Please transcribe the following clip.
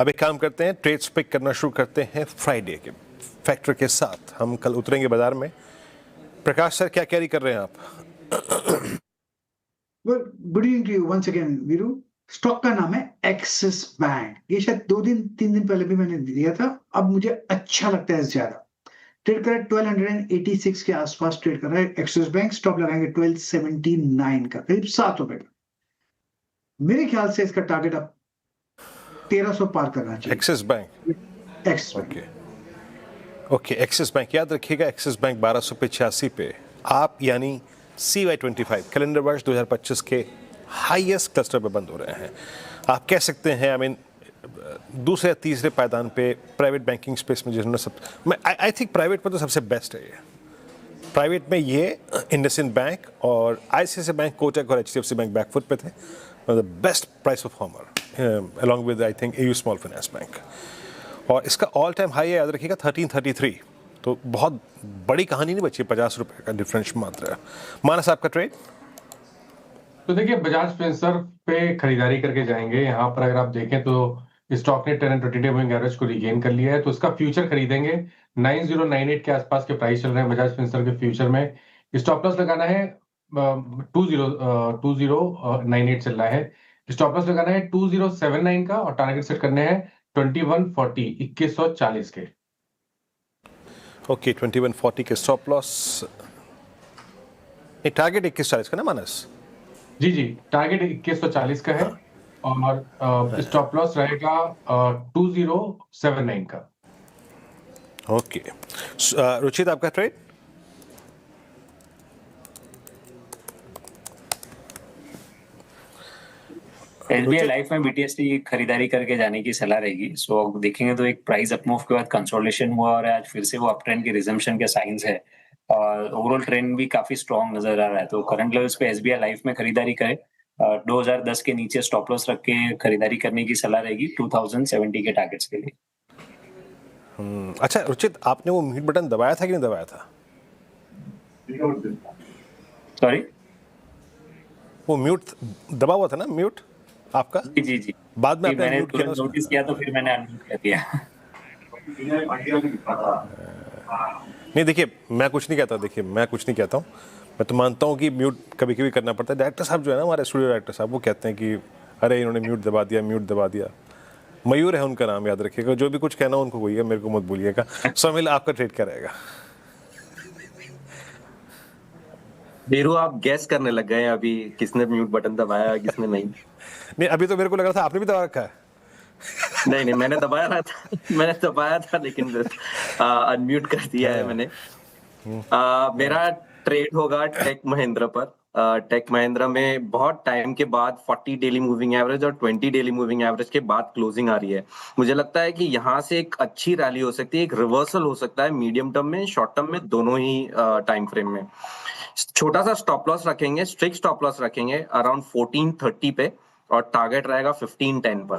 अब एक काम करते हैं, ट्रेड्स पिक करना शुरू करते हैं फ्राइडे के फैक्टर के साथ। हम कल उतरेंगे बाजार में। प्रकाश सर, क्या कैरी कर रहे हैं आप? Good evening to you once again Veeru. Stock का नाम है एक्सिस बैंक। ये शायद 2-3 दिन पहले भी मैंने दिया था। अब मुझे अच्छा लगता है ज्यादा। ट्रेड कर रहा है 1286 के आसपास ट्रेड कर रहा है एक्सिस बैंक। स्टॉप लगाएंगे 1279 का, करीब ₹7 का। मेरे ख्याल से इसका टारगेट अब 1300 पार करना चाहिए। Axis bank, axis bank. Okay axis bank याद रखिएगा। एक्सिस बैंक 1285 पे आप यानी CY25 कैलेंडर वर्ष 2025 के हाईएस्ट क्लस्टर पे बंद हो रहे हैं। आप कह सकते हैं आई मीन दूसरे या तीसरे पायदान पे प्राइवेट बैंकिंग स्पेस में जिन्होंने सब, आई थिंक प्राइवेट में तो सबसे बेस्ट है ये। प्राइवेट में ये इंडसइंड बैंक और ICICI बैंक, कोटक और HDFC बैंक बैकफुट पे थे। The best price performer along with I think AU small finance bank. और इसका ऑल टाइम हाई है, याद रखिएगा 1333। तो बहुत बड़ी कहानी नहीं बची, ₹50 का डिफरेंस मात्र है। मानस, आपका ट्रेड? तो देखिए, बजाज फिनसर्व पे खरीदारी करके जाएंगे। यहाँ पर अगर आप देखें तो स्टॉक ने 10 and 20 डे मूविंग एवरेज को रिगेन कर लिया है, तो इसका फ्यूचर खरीदेंगे। 9098 के आसपास के प्राइस चल रहे हैं बजाज फिनसर्व के फ्यूचर में। स्टॉप लॉस लगाना है 2098 चल रहा है। स्टॉप लॉस लगाना है 2079 का और टारगेट सेट करने हैं 2140 2140 के। ओके 2140 के स्टॉप लॉस, टारगेट 2140 का ना मानस? जी, टारगेट 2140 का है और स्टॉप लॉस रहेगा 2079 का। ओके रुचित, आपका ट्रेड? SBI लाइफ में BTST खरीदारी करके जाने की सलाह रहेगी। सो देखेंगे तो एक प्राइस अपमूव के बाद कंसोलिडेशन हुआ और आज फिर से वो अप ट्रेंड के रिजम्पशन के साइंस है और ओवरऑल ट्रेंड भी काफी स्ट्रॉन्ग नजर आ रहा है। तो करंट लेवल्स पे SBI लाइफ में खरीदारी करें। 2010 के नीचे स्टॉप लॉस रख के खरीदारी करने की सलाह रहेगी 2070 के टारगेट्स के लिए। अच्छा रुचित, आपने वो म्यूट बटन दबाया था कि नहीं दबाया था? सॉरी, वो म्यूट दबा हुआ था ना, म्यूट आपका? जी। बाद में आपने मैंने म्यूट किया? नोटिस किया तो फिर मैंने अनम्यूट कर दिया। नहीं देखिए, मैं कुछ नहीं कहता हूँ। मैं तो मानता हूँ कि म्यूट कभी कभी करना पड़ता है। डायरेक्टर साहब जो है ना, हमारे स्टूडियो डायरेक्टर साहब, वो कहते हैं कि अरे इन्होंने म्यूट दबा दिया। मयूर है उनका नाम, याद रखिएगा। जो भी कुछ कहना उनको कोई है, मेरे को मत भूलिएगा। समिल, आपका ट्रेड क्या रहेगा? वीरू, आप गैस करने लग गए अभी, किसने म्यूट बटन दबाया किसने नहीं। नहीं, अभी तो मेरे को लग रहा था आपने भी दबा रखा है। नहीं, मैंने दबाया था लेकिन अनम्यूट कर दिया है मैंने। मेरा ट्रेड होगा टेक महिंद्रा पर। टेक महिंद्रा में बहुत टाइम के बाद 40 डेली मूविंग एवरेज और 20 डेली मूविंग एवरेज के बाद क्लोजिंग आ रही है। मुझे लगता है कि यहाँ से एक अच्छी रैली हो सकती है, एक रिवर्सल हो सकता है मीडियम टर्म में, शॉर्ट टर्म में, दोनों ही टाइम फ्रेम में। छोटा सा स्टॉप लॉस रखेंगे, स्ट्रिक्ट स्टॉप लॉस रखेंगे अराउंड 1430 पे और टारगेट रहेगा 1510 पर।